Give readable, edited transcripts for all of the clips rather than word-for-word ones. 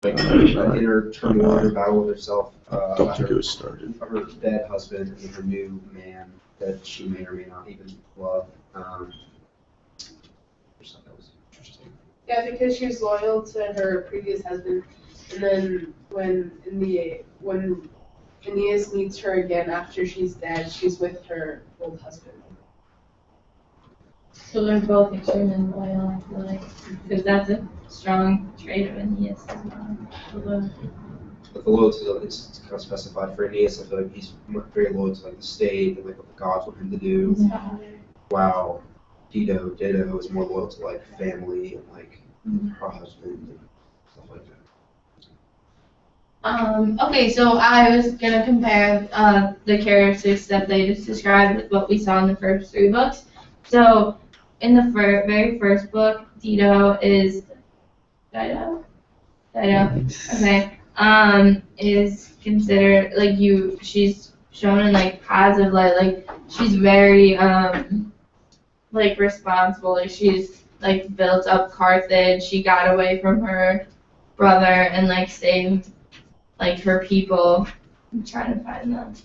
like an inner turmoil, inner battle with herself. Don't think it was started. Her dead husband and her new man that she may or may not even love. Just thought that was interesting. Yeah, because she was loyal to her previous husband, and then when Aeneas meets her again after she's dead, she's with her old husband. So they're both extremely loyal, I feel like, because that's a strong trait of Aeneas as well. But the loyalty is kind of specified for Aeneas. I feel like he's very loyal to like the state and like what the gods want him to do. While Ditto is more loyal to like family and like her husband and stuff like that. Okay, so I was gonna compare the characters that they just described with what we saw in the first 3 books. So in the very first book, Dido is Dido. Okay. Is considered like she's shown in like positive light, like she's very like responsible, like she's like built up Carthage, she got away from her brother and like saved like her people. I'm trying to find the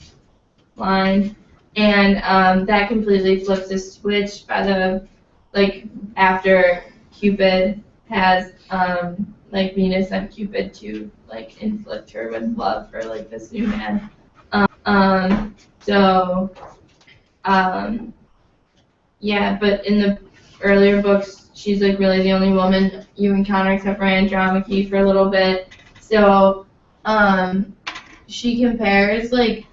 line. And that completely flips the switch by the like after Cupid has like Venus and Cupid to like inflict her with love for like this new man. Yeah, but in the earlier books, she's like really the only woman you encounter except for Andromache for a little bit. So she compares like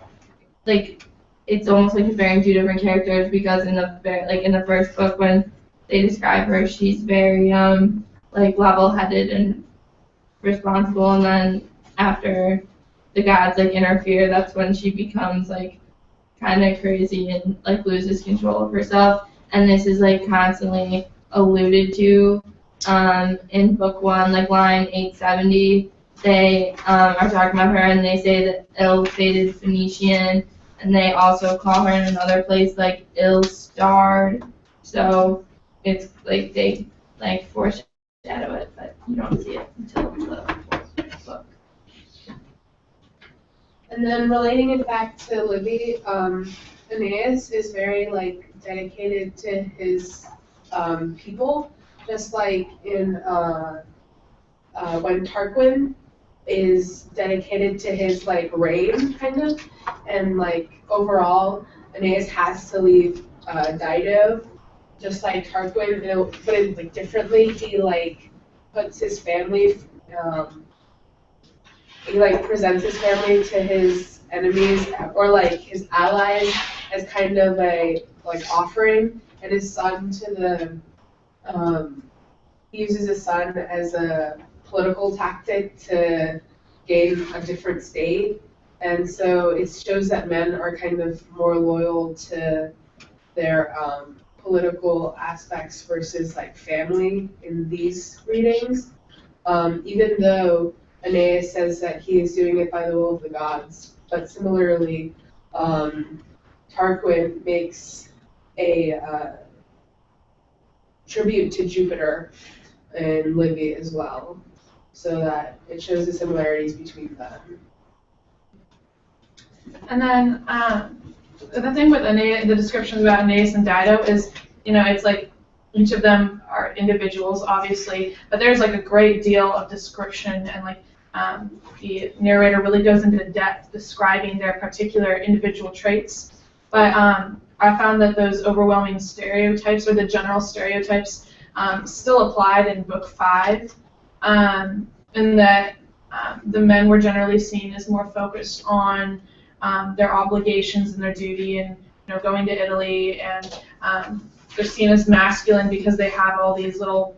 it's almost like comparing 2 different characters because in the first book when they describe her, she's very like level-headed and responsible, and then after the gods like interfere, that's when she becomes like kind of crazy and like loses control of herself. And this is like constantly alluded to in book 1, like line 870. They are talking about her and they say that ill-fated Phoenician, and they also call her in another place like ill-starred. So it's like they like foreshadow it, but you don't see it until the fourth book. And then relating it back to Livy, Aeneas is very like dedicated to his people, just like in when Tarquin is dedicated to his like reign, kind of, and like overall, Aeneas has to leave Dido, just like Tarquin, but like differently. He like puts his family, he like presents his family to his enemies or like his allies as kind of a like offering, and his son to the he uses his son as a political tactic to gain a different state. And so it shows that men are kind of more loyal to their political aspects versus like family in these readings, even though Aeneas says that he is doing it by the will of the gods. But similarly, Tarquin makes a tribute to Jupiter in Livy as well, so that it shows the similarities between them. And then the thing with Aeneas, the descriptions about Aeneas and Dido is, it's like each of them are individuals, obviously, but there's like a great deal of description, and like the narrator really goes into depth describing their particular individual traits. But I found that those overwhelming stereotypes, or the general stereotypes, still applied in book 5, in that the men were generally seen as more focused on their obligations and their duty, and going to Italy, and they're seen as masculine because they have all these little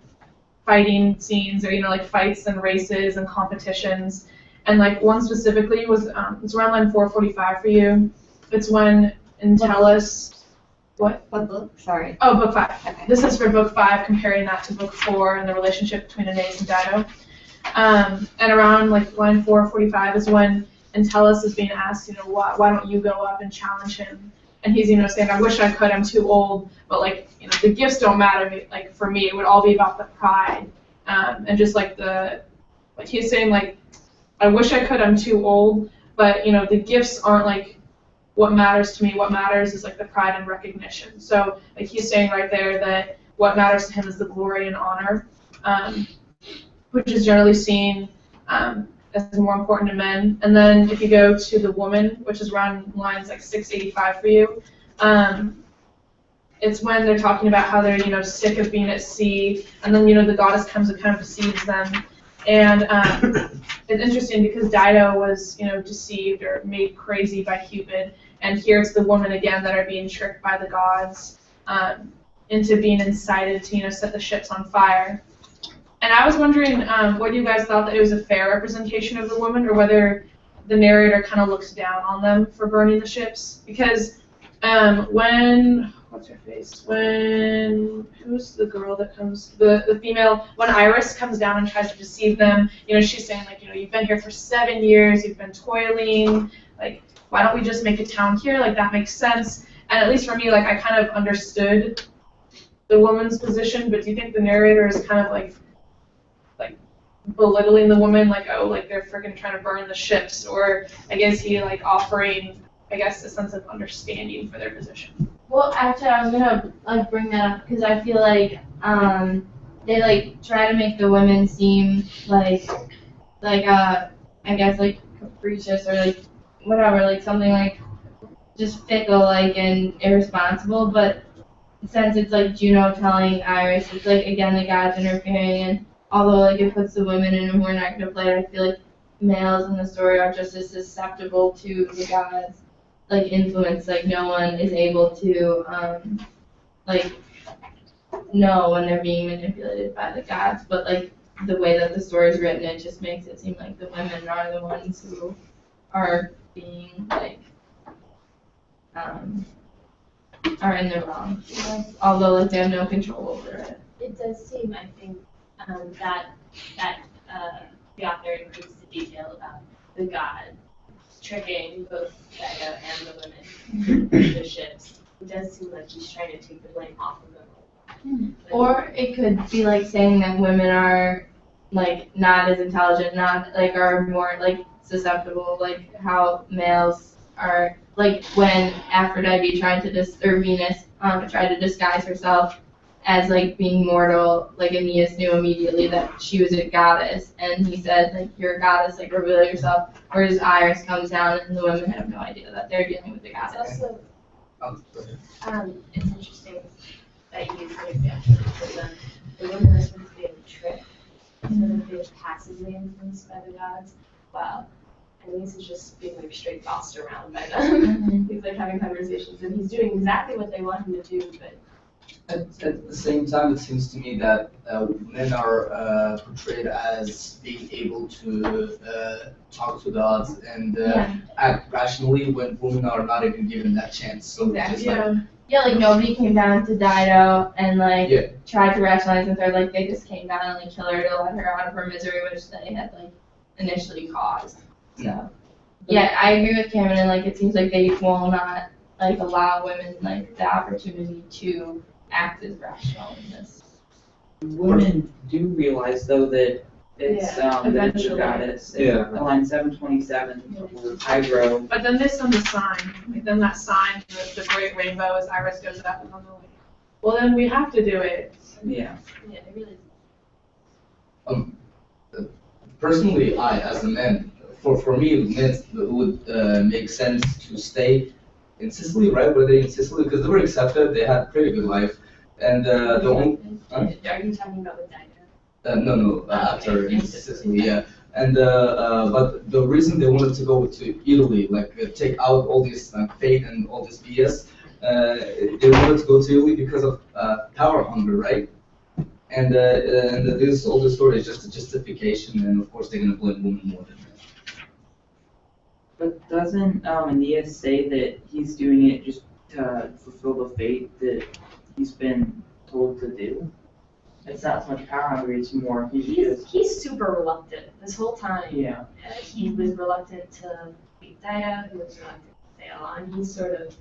fighting scenes, or like fights and races and competitions. And like one specifically was it's around line 445 for you. It's when Entellus. What book? Sorry. Oh, book 5. Okay. This is for book 5, comparing that to book 4 and the relationship between Aeneas and Dido. And around like line 445 is when Entellus is being asked, why don't you go up and challenge him? And he's, saying, I wish I could, I'm too old, but like, the gifts don't matter. Like for me, it would all be about the pride, and just like the Like he's saying like, I wish I could, I'm too old, but the gifts aren't like what matters to me. What matters is like the pride and recognition. So like he's saying right there that what matters to him is the glory and honor, which is generally seen as more important to men. And then if you go to the woman, which is around lines like 685 for you, it's when they're talking about how they're sick of being at sea, and then the goddess comes and kind of deceives them. And it's interesting because Dido was deceived or made crazy by Cupid, and here it's the women again that are being tricked by the gods into being incited to set the ships on fire. And I was wondering what you guys thought, that it was a fair representation of the woman, or whether the narrator kind of looks down on them for burning the ships. Because what's her face? Who's the girl that comes, the female, when Iris comes down and tries to deceive them, she's saying like, you've been here for 7 years, you've been toiling, like, why don't we just make a town here? Like, that makes sense. And at least for me, like, I kind of understood the woman's position, but do you think the narrator is kind of like belittling the woman, like, oh, like they're freaking trying to burn the ships, or I guess he like offering, I guess, a sense of understanding for their position? Well, actually, I was gonna like bring that up because I feel like they like try to make the women seem like I guess like capricious or like whatever, like something like just fickle, like, and irresponsible. But since it's like Juno telling Iris, it's like again the gods interfering, and although like it puts the women in a more negative light, I feel like males in the story are just as susceptible to the gods like influence. Like no one is able to like know when they're being manipulated by the gods, but like the way that the story is written, it just makes it seem like the women are the ones who are being like are in the wrong, although like they have no control over it. It does seem, I think, that the author includes the detail about the god tricking both Dido and the women in the ships. It does seem like he's trying to take the blame off of them. Or it could be like saying that women are like not as intelligent, not like are more like susceptible, like how males are. Like when Aphrodite tried to or Venus tried to disguise herself as like being mortal, like Aeneas knew immediately that she was a goddess, and he said like, you're a goddess, like reveal yourself. Whereas Iris comes down and the women have no idea that they're dealing with the goddess. It's also it's interesting that you use an example because the women are supposed to be in the trick, so that they're passively influenced by the gods, while Aeneas is just being like straight bossed around by them. He's like having conversations, and he's doing exactly what they want him to do, but At the same time, it seems to me that men are portrayed as being able to talk to gods and act rationally, when women are not even given that chance. So Exactly. just Yeah, like nobody came down to Dido and like tried to rationalize with her. Like they just came down and like killed her to let her out of her misery, which they had like initially caused. So yeah, I agree with Cameron. And like it seems like they will not like allow women like the opportunity to act as rational in this. Women do realize though that it's that it's a eventually. goddess. Yeah. Line 727, Hydro. But then they send the sign, like then that sign, the great rainbow as Iris goes up and on the way. Well, then we have to do it. Yeah. yeah, it really personally, as a man, for me, it would make sense to stay in Sicily, right? Were they in Sicily? Because they were accepted, they had a pretty good life. And the only... Are you talking about with Dido? No, after in Sicily, yeah. And but the reason they wanted to go to Italy, like take out all this fate and all this BS, they wanted to go to Italy because of power hunger, right? And this all the story is just a justification, and of course they're gonna blame women more than men. But doesn't Aeneas say that he's doing it just to fulfill the fate that he's been told to do? It's not so much power hungry, it's more He's super reluctant this whole time. Yeah. He was reluctant to beat Dido, he was reluctant to sail on. He's sort of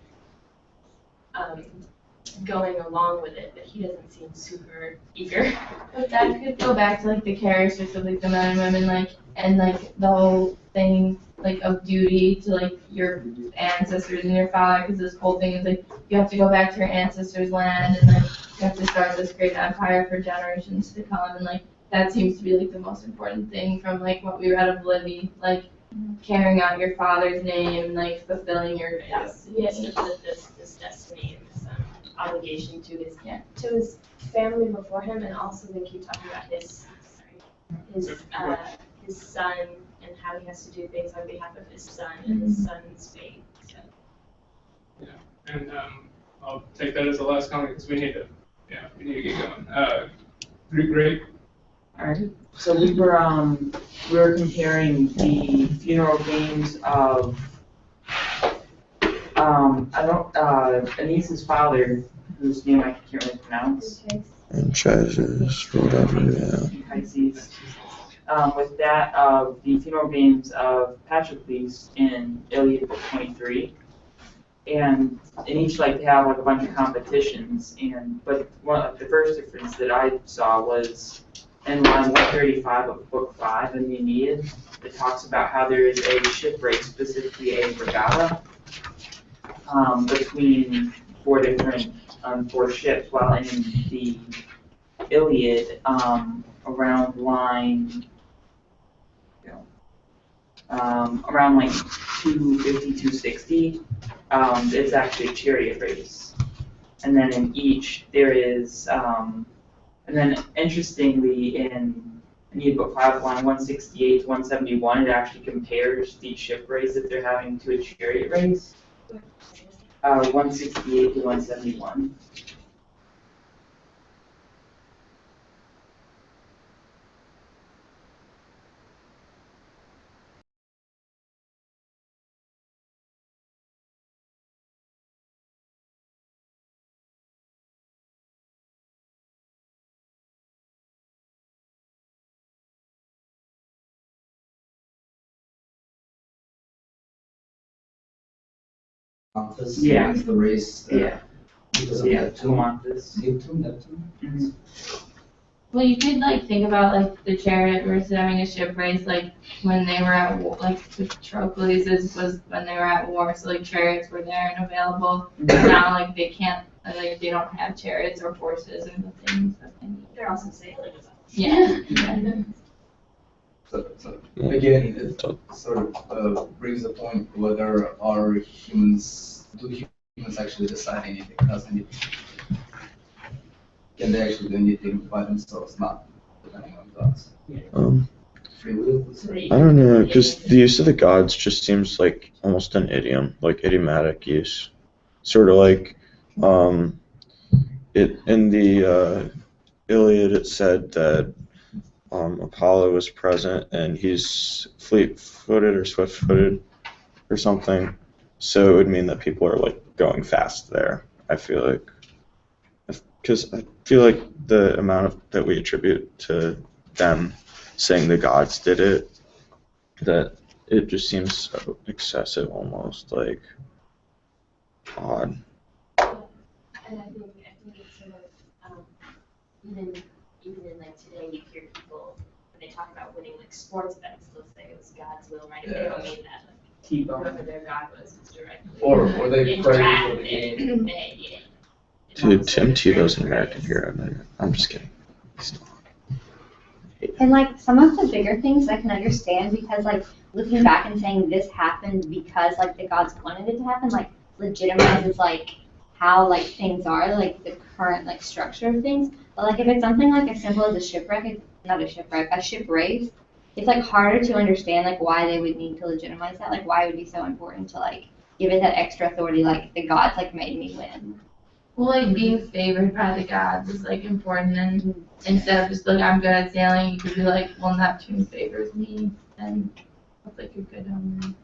going along with it, but he doesn't seem super eager. But that could go back to like the characters of like the men and women, like, and like the whole thing like of duty to like your ancestors and your father, because this whole thing is like you have to go back to your ancestors' land and like you have to start this great empire for generations to come, and like that seems to be like the most important thing from like what we read of Livy, like carrying out your father's name and like fulfilling your Yes, he has this destiny and this obligation to his family before him, and also they keep talking about his son and how he has to do things on behalf of his son and his son's fate. So. And I'll take that as the last comment because we need to get going. Great. Alright, so we were comparing the funeral games of Aeneas's father, whose name I can't really pronounce. Anchises, whatever, yeah. Anchises. With that of the funeral games of Patroclus in Iliad Book 23. And in each, like, they have like a bunch of competitions, but the first difference that I saw was in line 135 of Book 5 in the Aeneid. It talks about how there is a ship race, specifically a regatta, between four ships, while in the Iliad, around line, around like 250, 260, it's actually a chariot race. And then in each, there is, and then interestingly, in Aeneid Book 5, line 168 to 171, it actually compares the ship race that they're having to a chariot race. 168 to 171. Yeah. Is the race. Yeah. Because of Yeah, Neptune. Neptune. Mm-hmm. Well, you could like think about like the chariot versus having a ship race, like when they were at war, like Patroclus was when they were at war, so like chariots were there and available. Now like they can't, like they don't have chariots or horses and the things that they need. They're also sailing. Yeah. So again, it sort of brings the point whether do humans actually decide anything? Does anything? Can they actually do anything by themselves, not depending on gods? Free will? I don't know, because the use of the gods just seems like almost an idiom, like idiomatic use. Sort of like, it in the Iliad it said that Apollo was present and he's fleet-footed or swift-footed or something, so it would mean that people are like going fast there. I feel like, because I feel like the amount that we attribute to them saying the gods did it, that it just seems so excessive, almost like odd. And I think it's sort of even in like today you hear people when they talk about winning like sports events, they'll say it was God's will, right? They don't mean that like T-bone. whoever their God was directly. Or they pray for the interacted, game. yeah. Dude, Tim Tebow's an American hero, man. I'm just kidding. He's not. And like some of the bigger things I can understand, because like looking back and saying this happened because like the gods wanted it to happen, like legitimizes like how like things are, like the current like structure of things. But like if it's something like as simple as a shipwreck, a ship race, it's like harder to understand like why they would need to legitimize that. Like why it would be so important to like give it that extra authority, like the gods like made me win. Well, like being favored by the gods is like important, and instead of just like I'm good at sailing, you could be like, well, Neptune favors me, and that's like a good omen.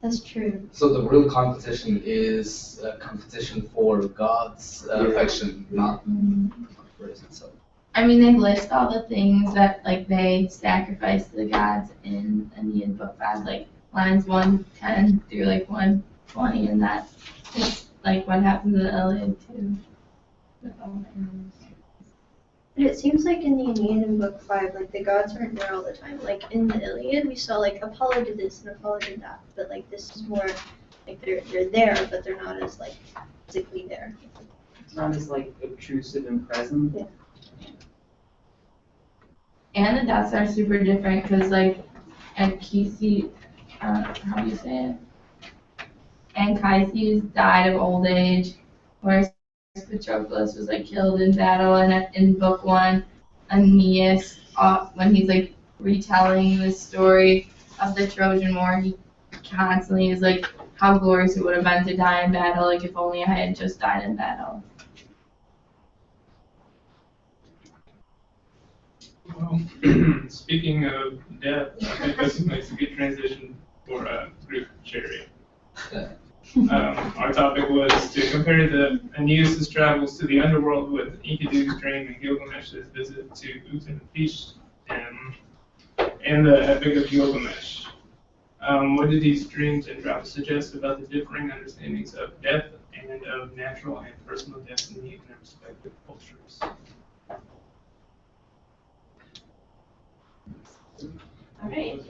That's true. So the real competition is a competition for God's affection, not for his itself. I mean, they list all the things that like they sacrifice to the gods in Aeneid Book 5, like lines 110 through like 120, and that is like what happens in the Iliad too. And it seems like in the Aeneid in Book 5, like, the gods aren't there all the time. Like, in the Iliad, we saw, like, Apollo did this and Apollo did that. But, like, this is more, like, they're there, but they're not as, like, physically there. It's not as like obtrusive and present. Yeah. And the deaths are super different because, like, Anchises, how do you say it? Anchises died of old age, whereas Patroclus was, like, killed in battle. And in book 1, Aeneas, when he's, like, retelling the story of the Trojan War, he constantly is like, how glorious it would have been to die in battle, like, if only I had just died in battle. Well, speaking of death, I think this makes a good transition for group Cherry. Our topic was to compare the Aeneas' travels to the underworld with Enkidu's dream and Gilgamesh's visit to Utnapishtim and the Epic of Gilgamesh. What did these dreams and travels suggest about the differing understandings of death and of natural and personal destiny in their respective cultures? All right.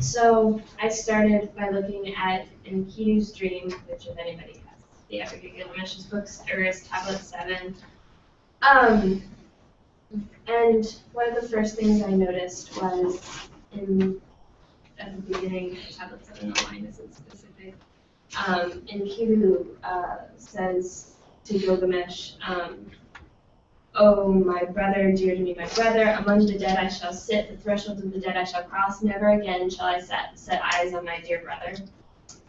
So I started by looking at Enkidu's dream, which if anybody has the Epic of Gilgamesh's books, or is Tablet 7. And one of the first things I noticed was at the beginning of Tablet 7, the line isn't specific. Enkidu says to Gilgamesh, "Oh, my brother, dear to me, my brother, among the dead I shall sit, the thresholds of the dead I shall cross, never again shall I set eyes on my dear brother."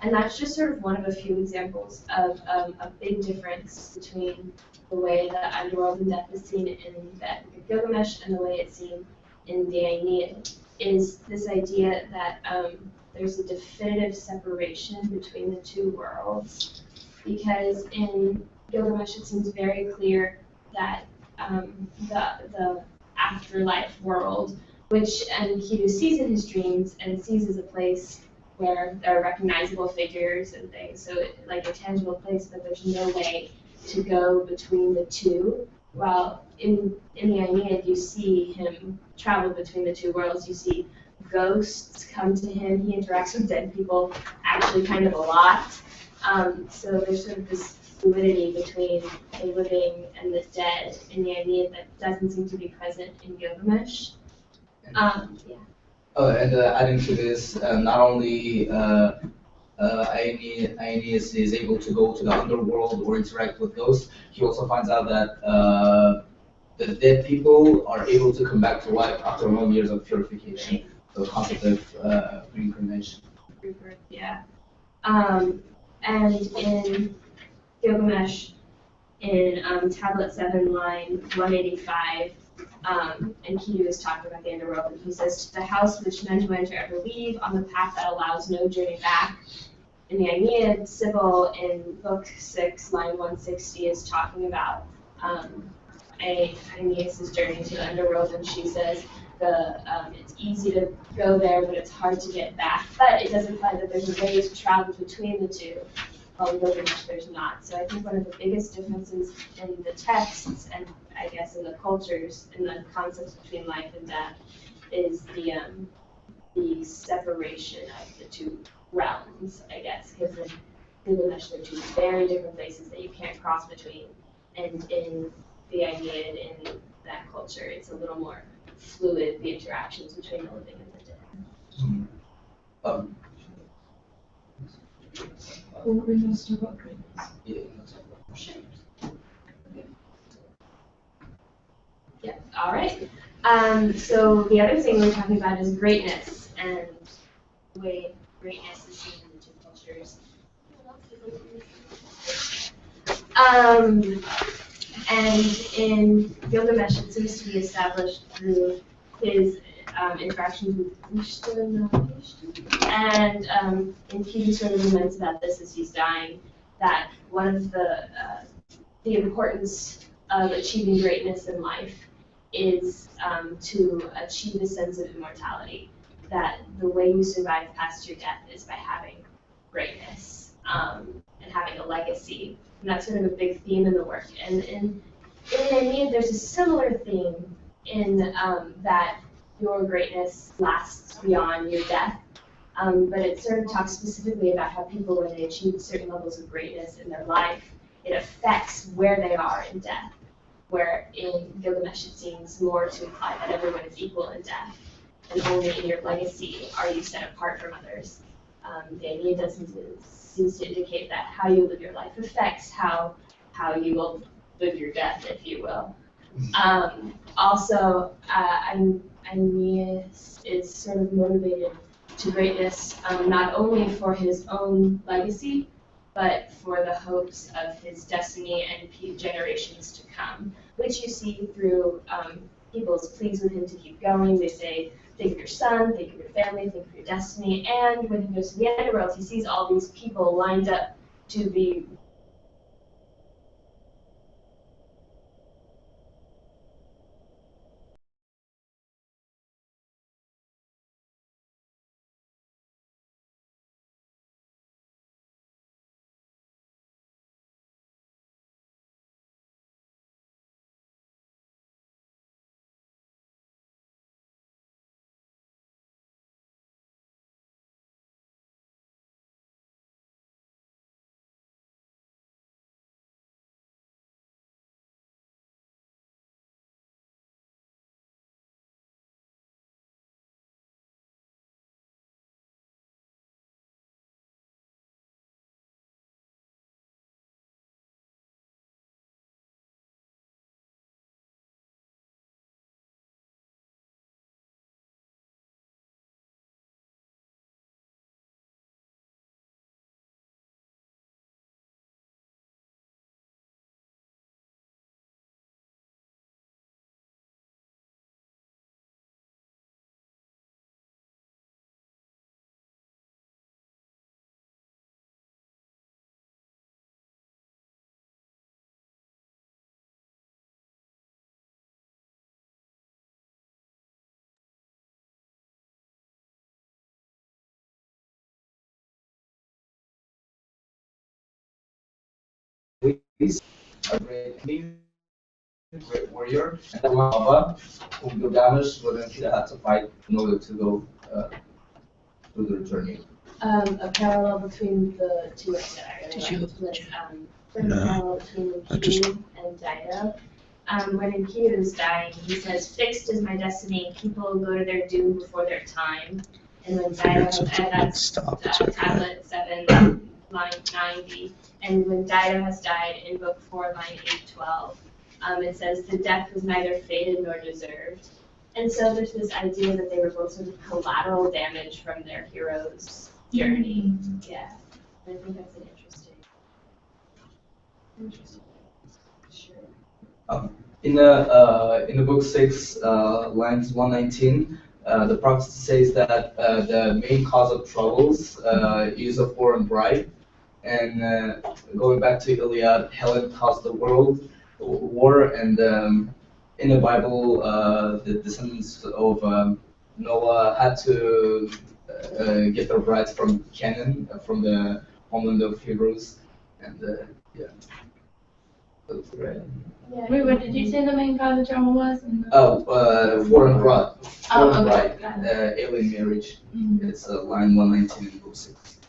And that's just sort of one of a few examples of a big difference between the way the underworld and death is seen in the Epic of Gilgamesh and the way it's seen in the Aeneid, is this idea that there's a definitive separation between the two worlds. Because in Gilgamesh it seems very clear that the afterlife world, which Enkidu sees in his dreams and sees as a place where there are recognizable figures and things, so like a tangible place, but there's no way to go between the two. While in the Aeneid, you see him travel between the two worlds. You see ghosts come to him. He interacts with dead people actually kind of a lot. So there's sort of this fluidity between the living and the dead in the Aeneid that doesn't seem to be present in Gilgamesh. And adding to this, not only Aeneas is able to go to the underworld or interact with ghosts, he also finds out that the dead people are able to come back to life after 1 year of purification. So the concept of reincarnation. Yeah. And in Gilgamesh, in Tablet 7, line 185, Enkidu is talking about the underworld, and he says, "To the house which none who enter ever leave, on the path that allows no journey back." In the Aeneid, Sibyl in Book 6, line 160, is talking about Aeneas' journey to the underworld, and she says, it's easy to go there, but it's hard to get back. But it does imply that there's a way to travel between the two. In Gilgamesh, there's not. So I think one of the biggest differences in the texts, and I guess in the cultures, in the concepts between life and death, is the separation of the two realms, I guess. Because in Gilgamesh, they're two very different places that you can't cross between. And in the Aeneid, in that culture, it's a little more fluid, the interactions between the living and the dead. Yeah, all right. So the other thing we're talking about is greatness and the way greatness is seen in the two cultures. And in Gilgamesh, it seems to be established through his interactions with Ishtar, and Enkidu sort of laments about this as he's dying, that one of the importance of achieving greatness in life is to achieve a sense of immortality, that the way you survive past your death is by having greatness. and having a legacy. And that's sort of a big theme in the work. And in the Aeneid, there's a similar theme in that your greatness lasts beyond your death. But it sort of talks specifically about how people, when they achieve certain levels of greatness in their life, it affects where they are in death. Where in Gilgamesh it seems more to imply that everyone is equal in death, and only in your legacy are you set apart from others. The Aeneid seems to indicate that how you live your life affects how you will live your death, if you will. Also, Aeneas is sort of motivated to greatness not only for his own legacy, but for the hopes of his destiny and generations to come, which you see through people's pleas with him to keep going. They say, think of your son, think of your family, think of your destiny. And when he goes to the underworld, he sees all these people lined up to be a great warrior, and then Baba, whom Gilgamesh eventually had to fight in order to go through their journey. a parallel between the two works that I really liked was sort of a parallel between Enkidu and Dido. When Enkidu is dying, he says, "Fixed is my destiny. People go to their doom before their time." And when Dido, and that's tablet 7, line 90. And when Dido has died in book 4, line 812, it says, "The death was neither fated nor deserved." And so there's this idea that they were both sort of collateral damage from their hero's journey. Yeah, and I think that's an interesting. Sure. In the book 6, lines 119, the prophecy says that the main cause of troubles is a foreign bride. And going back to Iliad, Helen caused the world war, and in the Bible, the descendants of Noah had to get their brides from Canaan, from the homeland of Hebrews, and yeah. That's right. Yeah. Wait, what did you say the main cause of trouble was? Foreign bride. Oh, Foreign okay. bride. Alien marriage. Mm-hmm. It's line 119 in book 6.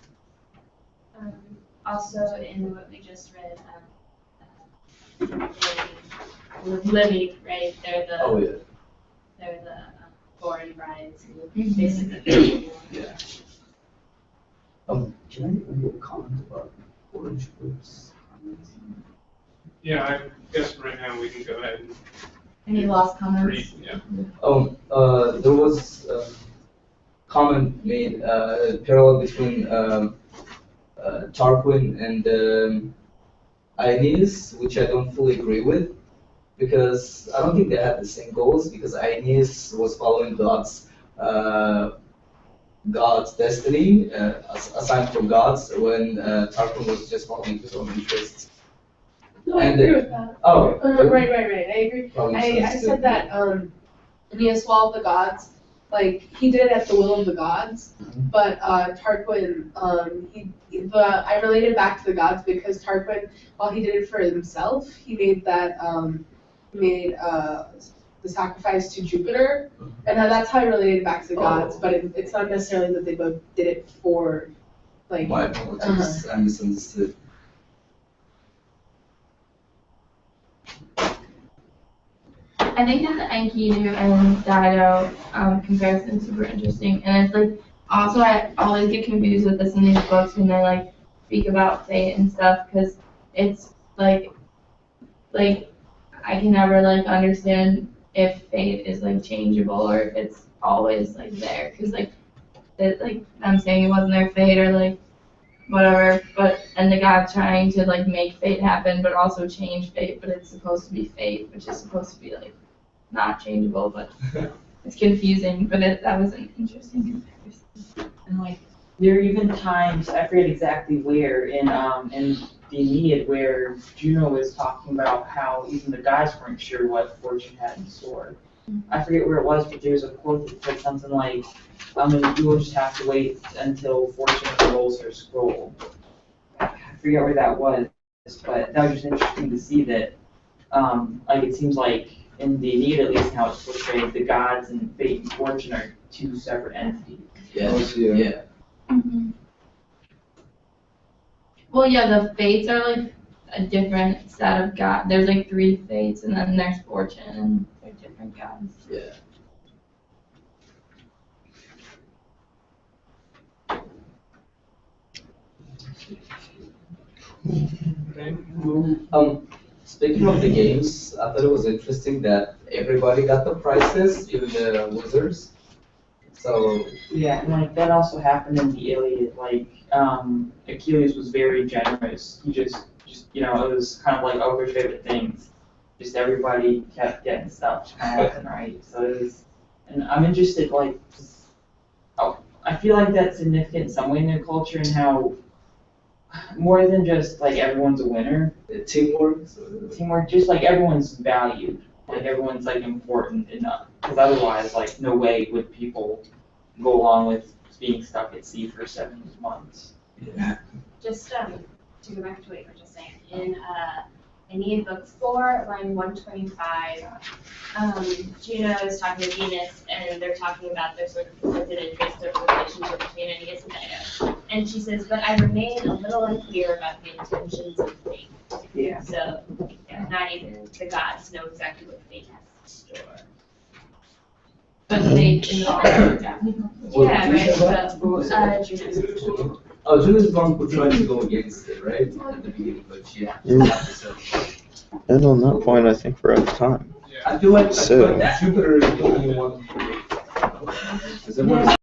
Also, in what we just read, Livy, right? They're the they're the foreign brides who basically. Yeah. Can I make a comment about orange groups? Yeah, I guess right now we can go ahead and Any lost comments? read. Yeah. There was a comment made parallel between Tarquin and Aeneas, which I don't fully agree with, because I don't think they had the same goals, because Aeneas was following God's destiny, assigned from God's, when Tarquin was just following his own interests. No, I agree with that. Oh. Right. I agree. I said that Aeneas followed the gods, like he did it at the will of the gods, but Tarquin, I related back to the gods because Tarquin, while he did it for himself, he made that the sacrifice to Jupiter, and that's how I related back to the gods. But it's not necessarily that they both did it for like. My apologies, I misunderstood. I think that the Enkidu and Dido comparison is super interesting, and it's like also I always get confused with this in these books when they like speak about fate and stuff because it's like I can never like understand if fate is like changeable or if it's always like there because like I'm saying it wasn't their fate or like whatever, but and the God trying to like make fate happen but also change fate, but it's supposed to be fate, which is supposed to be like not changeable, but it's confusing. But that was an interesting comparison. And like there are even times I forget exactly where in the Aeneid where Juno is talking about how even the gods weren't sure what fortune had in store. I forget where it was, but there's a quote that said something like, you will just have to wait until fortune unrolls her scroll. I forget where that was, but that was just interesting to see that, like it seems like in the Aeneid at least how it's portrayed, the gods and fate and fortune are two separate entities. Yeah. Mm-hmm. Well, yeah, the fates are like a different set of gods. There's like 3 fates, and then there's fortune, and they're different gods. Yeah. Speaking of the games, I thought it was interesting that everybody got the prizes, even the losers. So yeah, and like that also happened in the Iliad. Like Achilles was very generous. He just it was kind of like over favorite things. Just everybody kept getting stuff left and right. So it was, and I'm interested like, I feel like that's significant in some way in their culture and how more than just like everyone's a winner. Teamwork. Just like everyone's valued. Like everyone's like important enough, because otherwise, like no way would people go along with being stuck at sea for 7 months. Yeah. Just to go back to what you were just saying, in Aeneid Book 4, line 125, Juno is talking to Venus, and they're talking about their sort of conflicted interest of the relationship between Aeneas and Dido. And she says, but I remain a little unclear about the intentions of fate. Yeah. So, yeah, not even the gods know exactly what fate has in store. But fate is all Yeah, right, but Juno. Oh, Juno's the one who tried to go against it, right? At the beginning, but yeah. And on that point, I think we're out of time. I feel like So- Jupiter is the only one. Because everyone's